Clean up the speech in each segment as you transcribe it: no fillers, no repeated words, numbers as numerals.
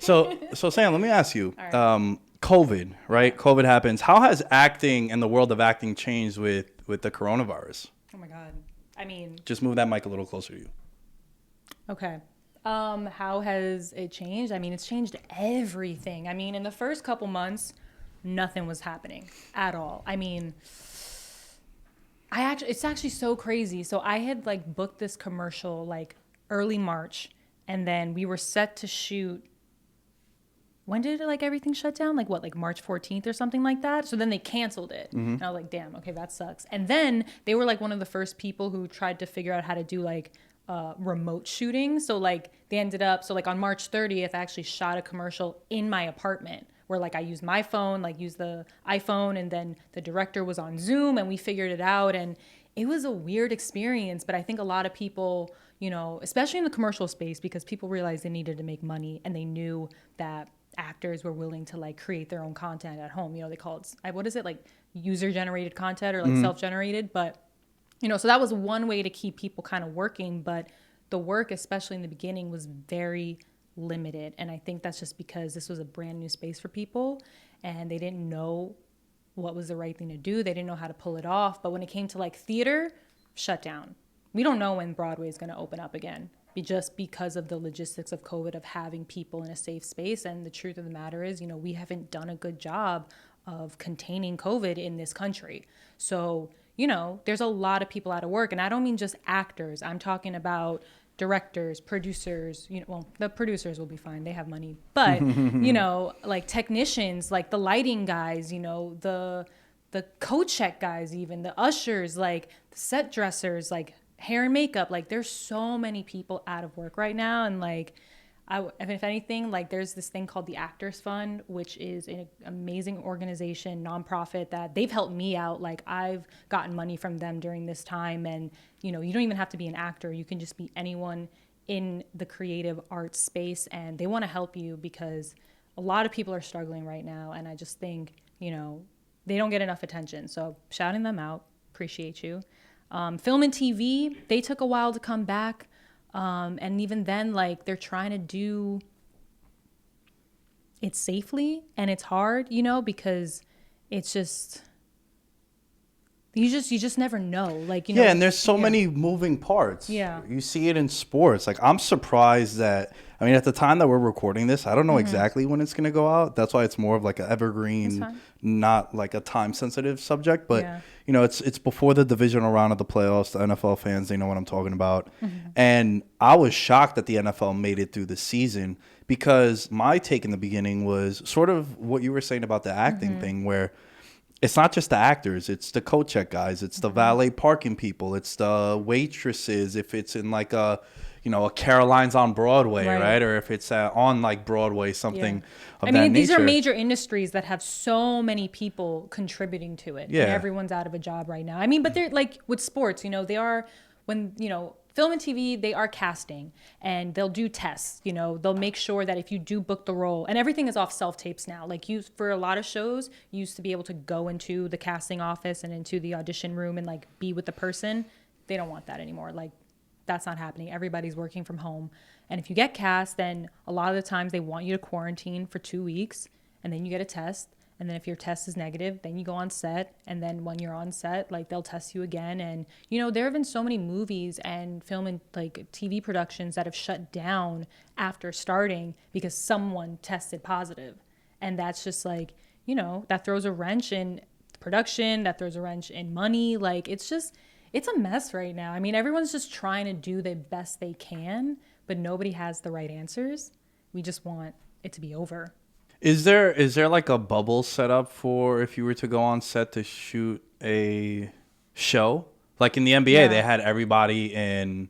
So Sam, let me ask you. All right. COVID, right? COVID happens. How has acting and the world of acting changed with the coronavirus? Oh my God. I mean, Just move that mic a little closer to you. okay. How has it changed? I mean, it's changed everything. I mean, in the first couple months, nothing was happening at all. I mean, it's actually so crazy. So I had like booked this commercial like early March, and then we were set to shoot. When did like everything shut down? Like what, like March 14th or something like that? So then they canceled it. And I was like, damn, okay, that sucks. And then they were like one of the first people who tried to figure out how to do like remote shooting. So like they ended up, so like on March 30th, I actually shot a commercial in my apartment where like I used my phone, like used the iPhone, and then the director was on Zoom and we figured it out. And it was a weird experience, but I think a lot of people, you know, especially in the commercial space, because people realized they needed to make money and they knew that actors were willing to like create their own content at home. You know, they call it, what is it, like user generated content or like self-generated. But, you know, so that was one way to keep people kind of working. But the work, especially in the beginning, was very limited. And I think that's just because this was a brand new space for people and they didn't know what was the right thing to do. They didn't know how to pull it off. But when it came to like theater, shut down. We don't know when Broadway is going to open up again, just because of the logistics of COVID, of having people in a safe space. And the truth of the matter is, you know, we haven't done a good job of containing COVID in this country. So, you know, there's a lot of people out of work. And I don't mean just actors. I'm talking about directors, producers, you know, well, the producers will be fine. They have money. But, you know, like technicians, like the lighting guys, you know, the coat check guys, even the ushers, like the set dressers, like hair and makeup. Like there's so many people out of work right now. And like, if anything, like there's this thing called the Actors Fund, which is an amazing organization, nonprofit, that they've helped me out. Like I've gotten money from them during this time. And, you know, you don't even have to be an actor. You can just be anyone in the creative arts space. And they want to help you because a lot of people are struggling right now. And I just think, you know, they don't get enough attention. So shouting them out, appreciate you. Film and TV, they took a while to come back. And even then, like, they're trying to do it safely, and it's hard, you know, because it's just, you just never know. Like, you know. Yeah, and there's so many moving parts. Yeah. You see it in sports. Like, I'm surprised that, I mean, at the time that we're recording this, I don't know exactly when it's going to go out. That's why it's more of like an evergreen, not like a time-sensitive subject. But, you know, it's before the divisional round of the playoffs. The NFL fans, they know what I'm talking about. And I was shocked that the NFL made it through the season because my take in the beginning was sort of what you were saying about the acting thing, where it's not just the actors, it's the coat check guys, it's the valet parking people, it's the waitresses, if it's in like a, you know, a Caroline's on Broadway, right? Or if it's on like Broadway, something of that nature. I mean, these are major industries that have so many people contributing to it. Yeah. And everyone's out of a job right now. I mean, but they're like with sports, you know, they are, when, you know, film and TV, they are casting and they'll do tests, you know, they'll make sure that if you do book the role, and everything is off self-tapes now. Like for a lot of shows, you used to be able to go into the casting office and into the audition room and like be with the person. They don't want that anymore. Like that's not happening. Everybody's working from home. And if you get cast, then a lot of the times they want you to quarantine for 2 weeks and then you get a test. And then if your test is negative, then you go on set. And then when you're on set, like they'll test you again. And, you know, there have been so many movies and film and like TV productions that have shut down after starting because someone tested positive. And that's just like, you know, that throws a wrench in production, that throws a wrench in money. Like it's a mess right now. I mean, everyone's just trying to do the best they can, but nobody has the right answers. We just want it to be over. Is there like a bubble set up for if you were to go on set to shoot a show? Like in the NBA, they had everybody in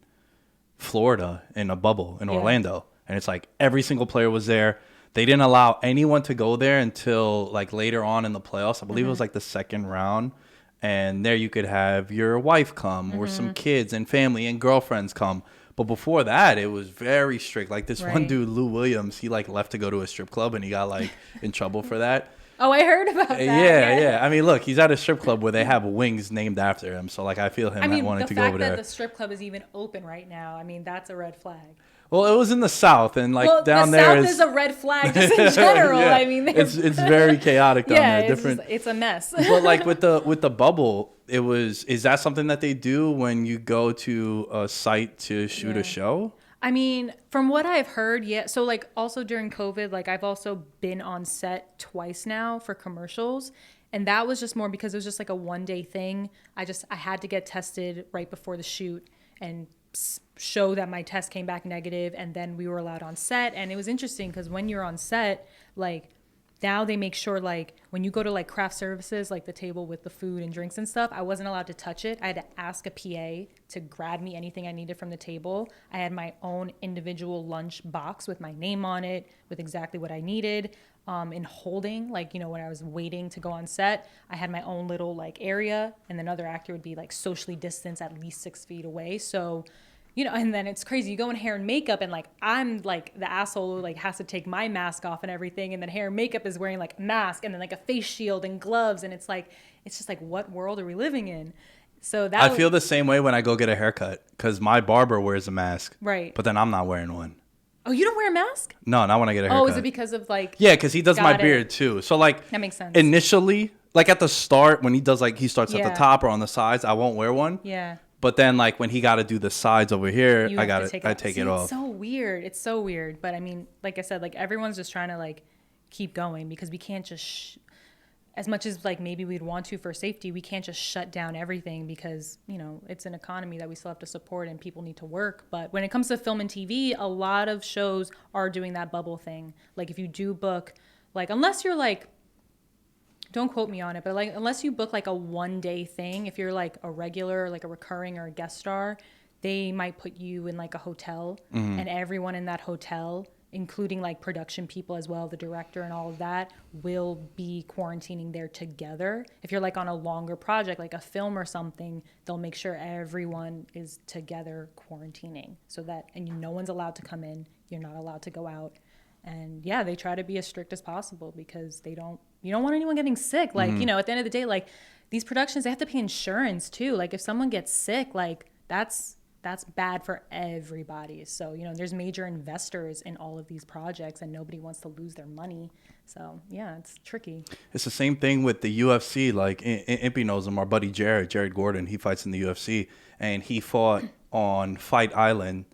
Florida in a bubble in Orlando. And it's like every single player was there. They didn't allow anyone to go there until like later on in the playoffs. I believe it was like the second round. And there you could have your wife come or some kids and family and girlfriends come. But before that, it was very strict. Like this one dude, Lou Williams, he like left to go to a strip club and he got like in trouble for that. Oh, I heard about that. Yeah. I mean, look, he's at a strip club where they have wings named after him. So like I feel him wanting to go over there. The fact that the strip club is even open right now, I mean, that's a red flag. Well, it was in the South, and like down the there South is a red flag just in general. Yeah. I mean, it's very chaotic down there. It's a mess. But like with the bubble, is that something that they do when you go to a site to shoot a show? I mean, from what I've heard, yeah. So like also during COVID, like I've also been on set twice now for commercials. And that was just more because it was just like a 1-day thing. I had to get tested right before the shoot and show that my test came back negative, and then we were allowed on set. And it was interesting because when you're on set, like now they make sure like when you go to like craft services, like the table with the food and drinks and stuff, I wasn't allowed to touch it. I had to ask a PA to grab me anything I needed from the table. I had my own individual lunch box with my name on it with exactly what I needed. In holding, like, you know, when I was waiting to go on set, I had my own little like area, and another actor would be like socially distanced at least 6 feet away. So, you know, and then it's crazy. You go in hair and makeup, and like I'm like the asshole who like has to take my mask off and everything, and then hair and makeup is wearing like a mask and then like a face shield and gloves, and it's just like what world are we living in? So that I feel the same way when I go get a haircut because my barber wears a mask, right? But then I'm not wearing one. Oh, you don't wear a mask? No, not when I get a haircut. Oh, is it because of like... Yeah, because he does my beard too. So like... That makes sense. Initially, like at the start, when he does like, he starts at the top or on the sides, I won't wear one. Yeah. But then like when he got to do the sides over here, I take it off. It's so weird. It's so weird. But I mean, like I said, like everyone's just trying to like keep going because we can't just... as much as like maybe we'd want to for safety, we can't just shut down everything because, you know, it's an economy that we still have to support and people need to work. But when it comes to film and TV, a lot of shows are doing that bubble thing. Like if you do book, like unless you're like, don't quote me on it, but like unless you book like a 1-day thing, if you're like a regular, like a recurring or a guest star, they might put you in like a hotel and everyone in that hotel, including like production people as well, the director and all of that, will be quarantining there together. If you're like on a longer project, like a film or something, they'll make sure everyone is together quarantining so that, and no one's allowed to come in, you're not allowed to go out. And yeah, they try to be as strict as possible because you don't want anyone getting sick. Like, you know, at the end of the day, like these productions, they have to pay insurance too. Like if someone gets sick, like that's bad for everybody. So, you know, there's major investors in all of these projects and nobody wants to lose their money. So, yeah, it's tricky. It's the same thing with the UFC. Like, Impy knows him, our buddy Jared Gordon. He fights in the UFC. And he fought on Fight Island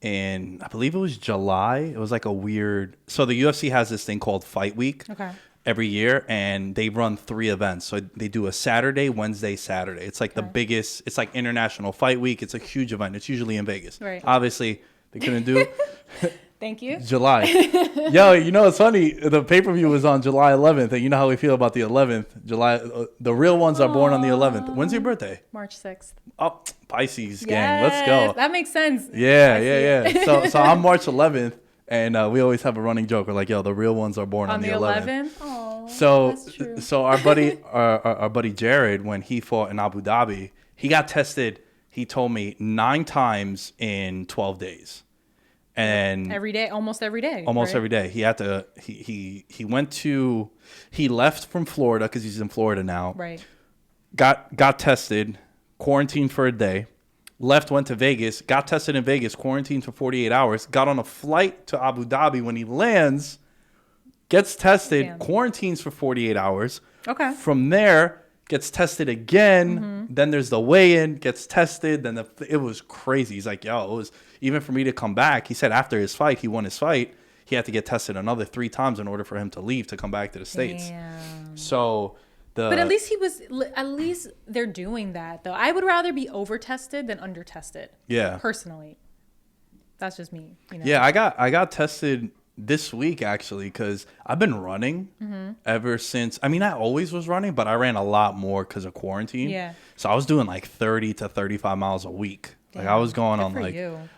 in, I believe it was July. It was like a weird... So the UFC has this thing called Fight Week. Okay. Every year, and they run 3 events. So they do a Saturday, Wednesday, Saturday. It's like the biggest, it's like International Fight Week. It's a huge event. It's usually in Vegas. Right. Obviously, they couldn't do Thank you. July. Yo, you know, it's funny. The pay-per-view was on July 11th, and you know how we feel about the 11th. July. The real ones are born on the 11th. When's your birthday? March 6th. Oh, Pisces gang. Let's go. That makes sense. Yeah. So I'm March 11th. And we always have a running joke. We're like, yo, the real ones are born on the 11th. Oh, so our buddy Jared, when he fought in Abu Dhabi, he got tested, he told me, 9 times in 12 days. And every day, almost every day. Almost every day. He had to, he left from Florida because he's in Florida now. Right. Got tested, quarantined for a day. Left, went to Vegas, got tested in Vegas, quarantined for 48 hours, got on a flight to Abu Dhabi. When he lands, gets tested, quarantines for 48 hours. Okay. From there, gets tested again. Then there's the weigh-in, gets tested. Then it was crazy. He's like, yo, it was, even for me to come back, he said after his fight, he won his fight, he had to get tested another 3 times in order for him to leave to come back to the States. Damn. So... But at least they're doing that, though. I would rather be over-tested than under-tested. Yeah. Personally. That's just me. You know? Yeah, I got tested this week, actually, because I've been running ever since. I mean, I always was running, but I ran a lot more because of quarantine. Yeah. So I was doing like 30 to 35 miles a week. Damn, like I was going on like,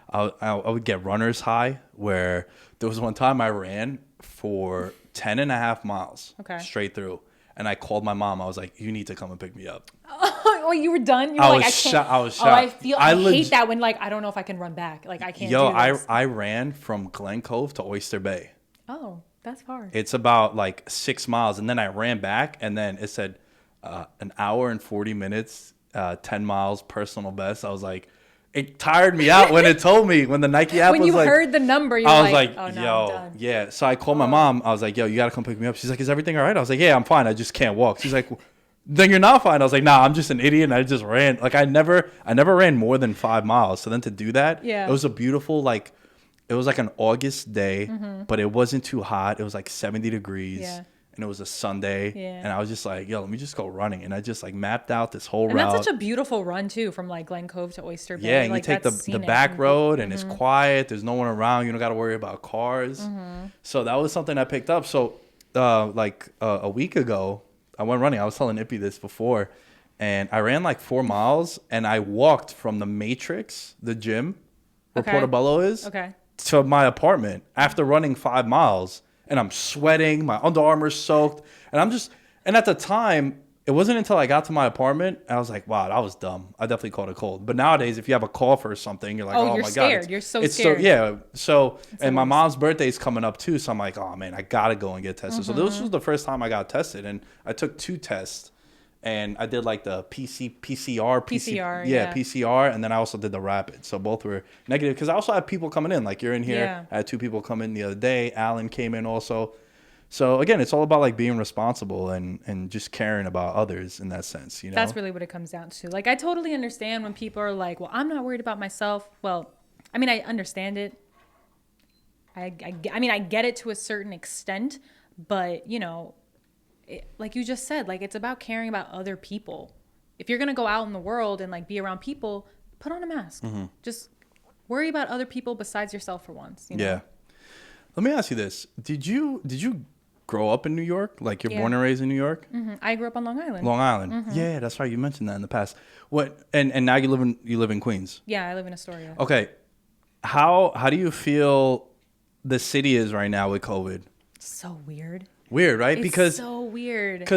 I would get runner's high, where there was one time I ran for 10 and a half miles straight through. And I called my mom. I was like, you need to come and pick me up. Oh, you were done? You were I was shocked. Oh, I hate that when, like, I don't know if I can run back. Like, I can't do this. I ran from Glen Cove to Oyster Bay. Oh, that's far. It's about, like, 6 miles. And then I ran back, and then it said an hour and 40 minutes, 10 miles, personal best. I was like, it tired me out when it told me, when the Nike app when was you like, heard the number, you were I was like, like, oh, no, yo, I'm done. yeah. So I called my mom. I was like, yo, you got to come pick me up. She's like, is everything all right? I was like, yeah, I'm fine. I just can't walk. She's like, then you're not fine. I was like, nah, I'm just an idiot. And I just ran. Like, I never ran more than 5 miles. So then to do that, Yeah. it was a beautiful, like, it was like an August day, but it wasn't too hot. It was like 70 degrees. Yeah. And it was a Sunday. Yeah. And I was just like, yo, let me just go running. And I just like mapped out this whole And route. that's such a beautiful run too, from like Glen Cove to Oyster Bay. Yeah, and like, you take the back road, and it's quiet. There's no one around. You don't got to worry about cars. So that was something I picked up. So a week ago, I went running. I was telling Ippy this before, and I ran like 4 miles, and I walked from the Matrix, the gym where Portobello is, to my apartment after running 5 miles. And I'm sweating, my Under Armour's soaked, and at the time, it wasn't until I got to my apartment, I was like, wow, that was dumb. I definitely caught a cold. But nowadays, if you have a cough or something, you're like, oh you're my scared. God. You're so scared. Yeah. So, and my mom's birthday is coming up too. So I'm like, oh man, I got to go and get tested. So this was the first time I got tested. And I took 2 tests. And I did like the PCR. PCR. And then I also did the rapid. So both were negative. Because I also had people coming in. Like you're in here. Yeah. I had 2 people come in the other day. Alan came in also. So again, it's all about like being responsible and just caring about others in that sense. You know, that's really what it comes down to. Like I totally understand when people are like, well, I'm not worried about myself. Well, I mean, I understand it. I mean, I get it to a certain extent. But, you know, like you just said, like it's about caring about other people. If you're going to go out in the world and like be around people, put on a mask. Just worry about other people besides yourself for once. You know? Yeah. Let me ask you this. Did you grow up in New York? Like you're born and raised in New York? I grew up on Long Island. Long Island. Yeah, that's right. You mentioned that in the past. What? And now you live in Queens. Yeah, I live in Astoria. Okay. How do you feel the city is right now with COVID? So weird. Weird, right? It's because so weird.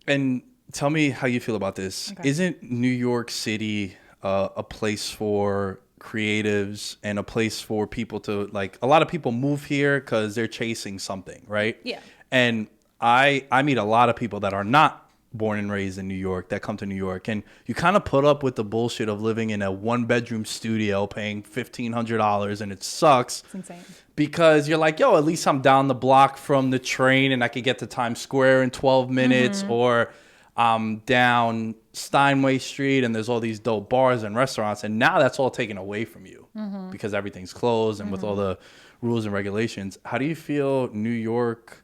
And tell me how you feel about this. Okay. Isn't New York City a place for creatives and a place for people to, like, a lot of people move here because they're chasing something, right? Yeah. And I meet a lot of people that are not born and raised in New York that come to New York, and you kind of put up with the bullshit of living in a 1-bedroom studio paying $1,500, and it sucks. It's insane. Because you're like, yo, at least I'm down the block from the train and I could get to Times Square in 12 minutes, or I'm down Steinway Street and there's all these dope bars and restaurants, and now that's all taken away from you because everything's closed and with all the rules and regulations. How do you feel New York?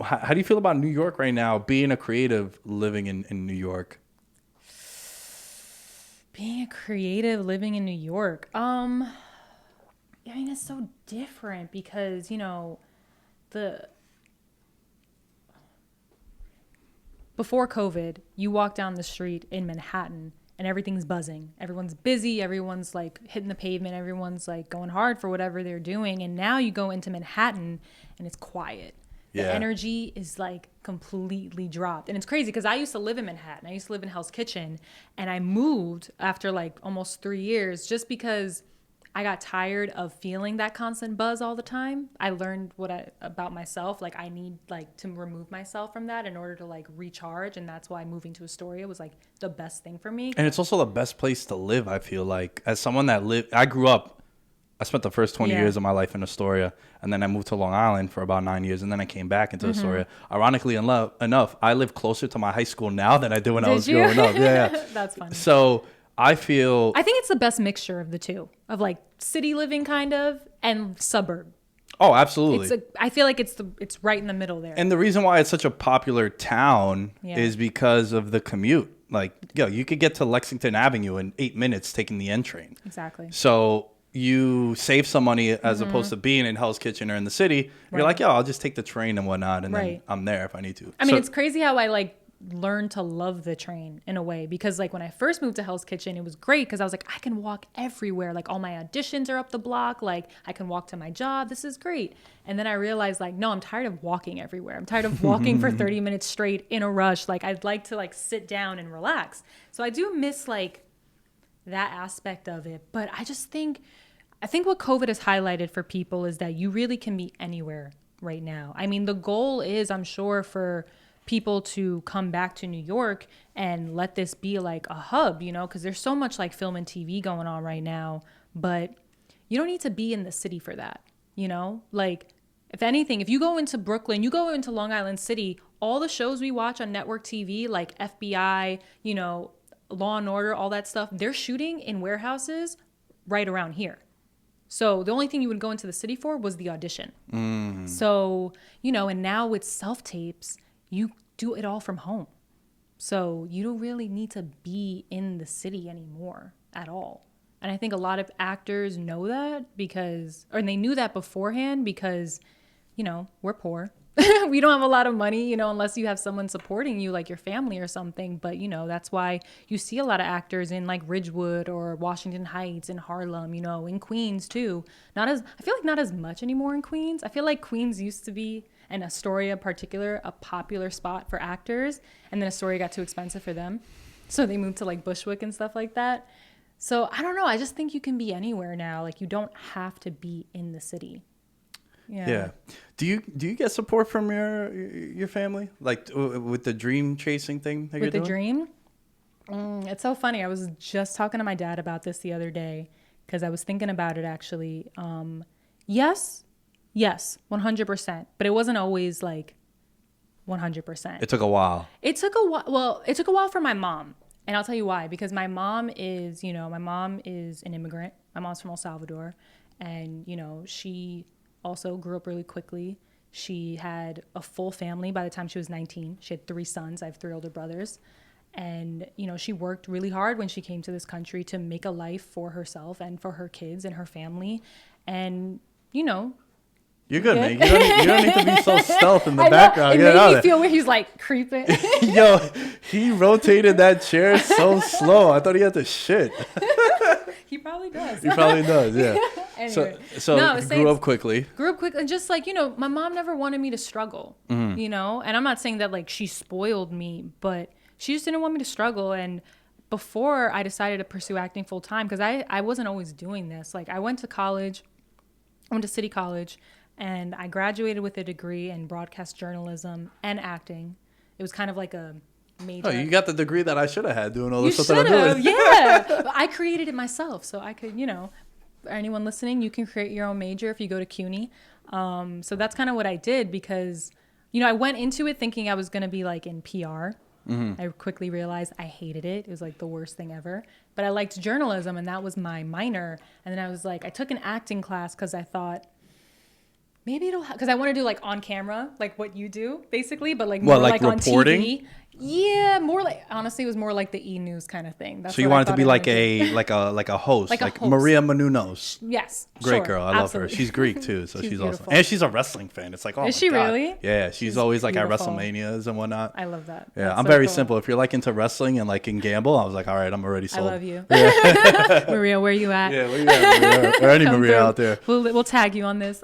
How do you feel about New York right now, being a creative living in New York? Being a creative living in New York. I mean, it's so different because, you know, before COVID, you walk down the street in Manhattan and everything's buzzing. Everyone's busy. Everyone's like hitting the pavement. Everyone's like going hard for whatever they're doing. And now you go into Manhattan and it's quiet. The energy is like completely dropped. And it's crazy because I used to live in Manhattan. I used to live in Hell's Kitchen. And I moved after like almost 3 years just because I got tired of feeling that constant buzz all the time. I learned about myself. Like I need like to remove myself from that in order to like recharge. And that's why moving to Astoria was like the best thing for me. And it's also the best place to live, I feel like. As someone that I spent the first 20 years of my life in Astoria, and then I moved to Long Island for about 9 years, and then I came back into Astoria. Ironically enough, I live closer to my high school now than I did when I was growing up. Yeah. That's funny. So I think it's the best mixture of the two, of like city living kind of and suburb. Oh, absolutely. I feel like it's right in the middle there. And the reason why it's such a popular town is because of the commute. Like, you could get to Lexington Avenue in 8 minutes taking the N train. Exactly. So you save some money as opposed to being in Hell's Kitchen or in the city. You're like, I'll just take the train and whatnot, and then I'm there if I need to. I mean, it's crazy how I like learned to love the train in a way, because like when I first moved to Hell's Kitchen, it was great because I was like, I can walk everywhere. Like all my auditions are up the block. Like I can walk to my job. This is great. And then I realized like, no, I'm tired of walking everywhere. I'm tired of walking for 30 minutes straight in a rush. Like I'd like to like sit down and relax. So I do miss like that aspect of it. But I think what COVID has highlighted for people is that you really can be anywhere right now. I mean, the goal is, I'm sure, for people to come back to New York and let this be like a hub, you know, because there's so much like film and TV going on right now, but you don't need to be in the city for that, you know? Like, if anything, if you go into Brooklyn, you go into Long Island City, all the shows we watch on network TV, like FBI, you know, Law and Order, all that stuff, they're shooting in warehouses right around here. So the only thing you would go into the city for was the audition. So, you know, and now with self-tapes, you do it all from home. So you don't really need to be in the city anymore at all. And I think a lot of actors know that and they knew that beforehand because, you know, we're poor. We don't have a lot of money, you know, unless you have someone supporting you, like your family or something. But, you know, that's why you see a lot of actors in like Ridgewood or Washington Heights and Harlem, you know, in Queens too. I feel like not as much anymore in Queens. I feel like Queens used to be, and Astoria in particular, a popular spot for actors. And then Astoria got too expensive for them. So they moved to like Bushwick and stuff like that. So I don't know. I just think you can be anywhere now. Like you don't have to be in the city. Yeah. Do you get support from your family, like with the dream chasing thing that you're doing? With the dream? It's so funny. I was just talking to my dad about this the other day because I was thinking about it actually. Yes, 100%. But it wasn't always like 100%. It took a while. It took a while. Well, it took a while for my mom. And I'll tell you why. Because my mom is an immigrant. My mom's from El Salvador. And, you know, she also grew up really quickly. She had a full family by the time she was 19. She had 3 sons. I have 3 older brothers. And, you know, she worked really hard when she came to this country to make a life for herself and for her kids and her family. And, you know. You're good, man. You don't need to be so stealth in the background. It made me feel where he's like creeping. Yo, he rotated that chair so slow. I thought he had to shit. He probably does. He probably does, yeah. Anyway. So grew up quickly. Grew up quickly. And just like, you know, my mom never wanted me to struggle, you know? And I'm not saying that like she spoiled me, but she just didn't want me to struggle. And before I decided to pursue acting full time, because I wasn't always doing this. Like I went to college, I went to City College, and I graduated with a degree in broadcast journalism and acting. It was kind of like a major. Oh, you got the degree that I should have had doing all this you stuff that I'm doing. Yeah. But I created it myself, so I could, you know, anyone listening, you can create your own major if you go to CUNY. So that's kind of what I did because, you know, I went into it thinking I was going to be like in PR. I quickly realized I hated it. It was like the worst thing ever. But I liked journalism, and that was my minor. And then I was like, I took an acting class because I thought, maybe it'll because I want to do like on camera, like what you do basically, but like more like reporting? On TV. Yeah, more like honestly, it was more like the E-News kind of thing. That's so you wanted to be like a host, like host. Maria Menounos. Yes, great girl. I love her. She's Greek too, so she's awesome, and she's a wrestling fan. It's like, oh, is she God. Really? Yeah, she's always like beautiful. At WrestleManias and whatnot. I love that. Yeah, I'm very simple. If you're like into wrestling and like can gamble, I was like, all right, I'm already sold. I love you, yeah. Maria. Where you at? Yeah, where you at, Maria? Or any Maria out there? We'll tag you on this.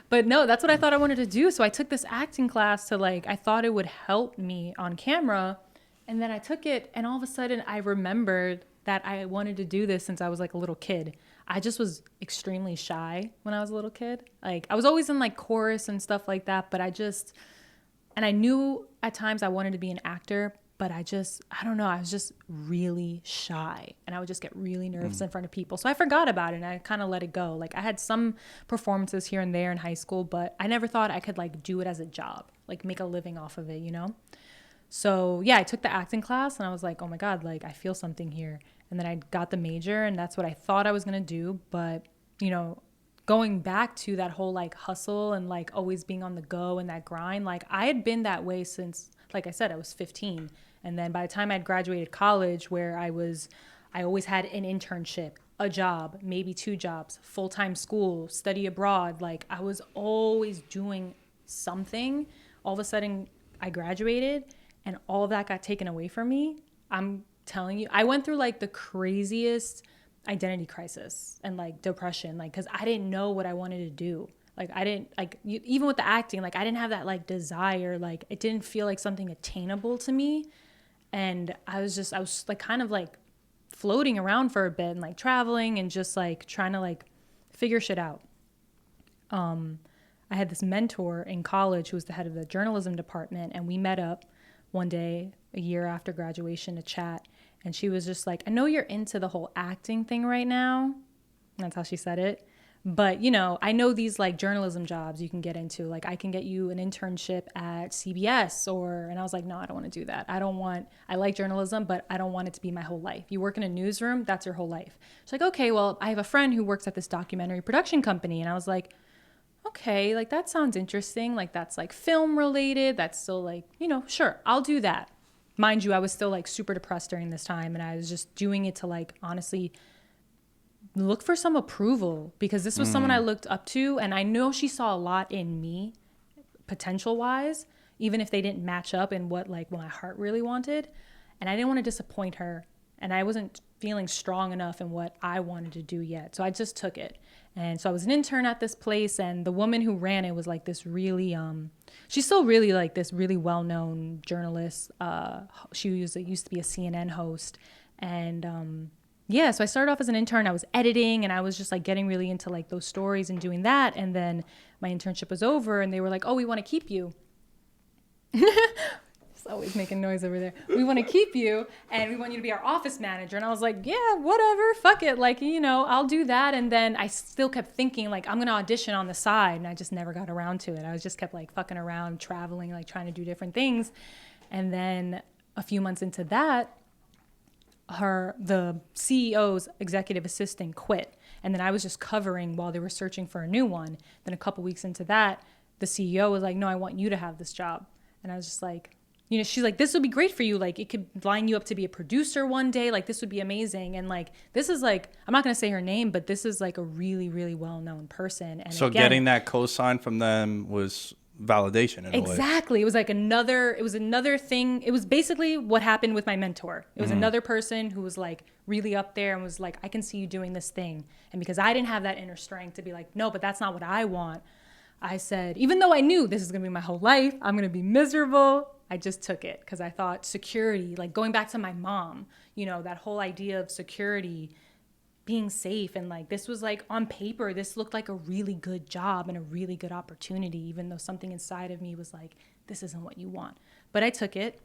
But no, that's what I thought I wanted to do. So I took this acting class to like, I thought it would help me on camera. And then I took it and all of a sudden I remembered that I wanted to do this since I was like a little kid. I just was extremely shy when I was a little kid. Like I was always in like chorus and stuff like that, but I knew at times I wanted to be an actor, but I don't know, I was just really shy and I would just get really nervous in front of people. So I forgot about it and I kind of let it go. Like I had some performances here and there in high school, but I never thought I could like do it as a job, like make a living off of it, you know? So yeah, I took the acting class and I was like, oh my God, like I feel something here. And then I got the major and that's what I thought I was going to do. But, you know, going back to that whole like hustle and like always being on the go and that grind, like I had been that way since, like I said, I was 15. And then by the time I'd graduated college where I always had an internship, a job, maybe 2 jobs, full-time school, study abroad. Like I was always doing something. All of a sudden I graduated and all of that got taken away from me. I'm telling you, I went through like the craziest identity crisis and like depression, like, cause I didn't know what I wanted to do. Like I didn't even with the acting, like I didn't have that like desire, like it didn't feel like something attainable to me. And I was like kind of like floating around for a bit and like traveling and just like trying to like figure shit out. I had this mentor in college who was the head of the journalism department, and we met up one day a year after graduation to chat. And she was just like, I know you're into the whole acting thing right now. That's how she said it. But, you know, I know these like journalism jobs you can get into. Like, I can get you an internship at CBS and I was like, no, I don't want to do that. I like journalism, but I don't want it to be my whole life. You work in a newsroom, that's your whole life. She's like, okay, well, I have a friend who works at this documentary production company. And I was like, okay, like that sounds interesting. Like that's like film related. That's still like, you know, sure, I'll do that. Mind you, I was still like super depressed during this time. And I was just doing it to like, honestly, look for some approval, because this was someone I looked up to, and I know she saw a lot in me potential wise, even if they didn't match up in what my heart really wanted. And I didn't want to disappoint her, and I wasn't feeling strong enough in what I wanted to do yet. So I just took it. And so I was an intern at this place, and the woman who ran it was like this really she's still really like this really well-known journalist. She used to be a CNN host, and yeah, so I started off as an intern. I was editing, and I was just like getting really into like those stories and doing that. And then my internship was over, and they were like, oh, we want to keep you. It's always making noise over there. We want to keep you, and we want you to be our office manager. And I was like, yeah, whatever, fuck it. Like, you know, I'll do that. And then I still kept thinking like, I'm going to audition on the side. And I just never got around to it. I was just kept like fucking around, traveling, like trying to do different things. And then a few months into that, the CEO's executive assistant quit. And then I was just covering while they were searching for a new one. Then a couple weeks into that, the CEO was like, no, I want you to have this job. And I was just like, you know, she's like, this would be great for you. Like, it could line you up to be a producer one day. Like, this would be amazing. And like, this is like, I'm not going to say her name, but this is like a really, really well-known person. And so again, getting that cosign from them was validation in a way. Exactly. It was another thing. It was basically what happened with my mentor. It was another person who was like really up there and was like, I can see you doing this thing. And because I didn't have that inner strength to be like, no, but that's not what I want, I said, even though I knew this is going to be my whole life, I'm going to be miserable, I just took it, because I thought security, like going back to my mom, you know, that whole idea of security, being safe, and like this was like on paper, this looked like a really good job and a really good opportunity, even though something inside of me was like, this isn't what you want. But I took it.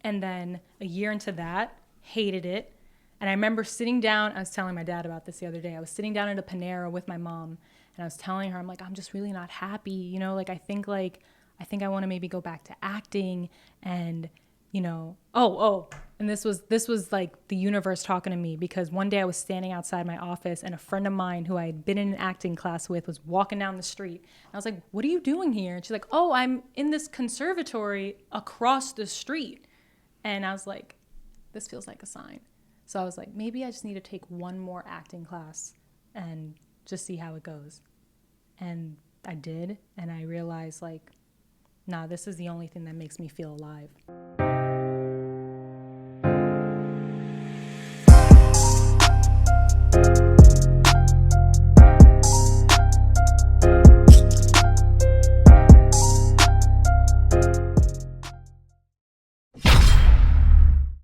And then a year into that, hated it. And I remember sitting down, I was telling my dad about this the other day. I was sitting down at a Panera with my mom, and I was telling her, I'm like, I'm just really not happy. You know, like I think I want to maybe go back to acting. And, you know, and this was like the universe talking to me, because one day I was standing outside my office, and a friend of mine who I had been in an acting class with was walking down the street. And I was like, what are you doing here? And she's like, oh, I'm in this conservatory across the street. And I was like, this feels like a sign. So I was like, maybe I just need to take one more acting class and just see how it goes. And I did. And I realized like, nah, this is the only thing that makes me feel alive.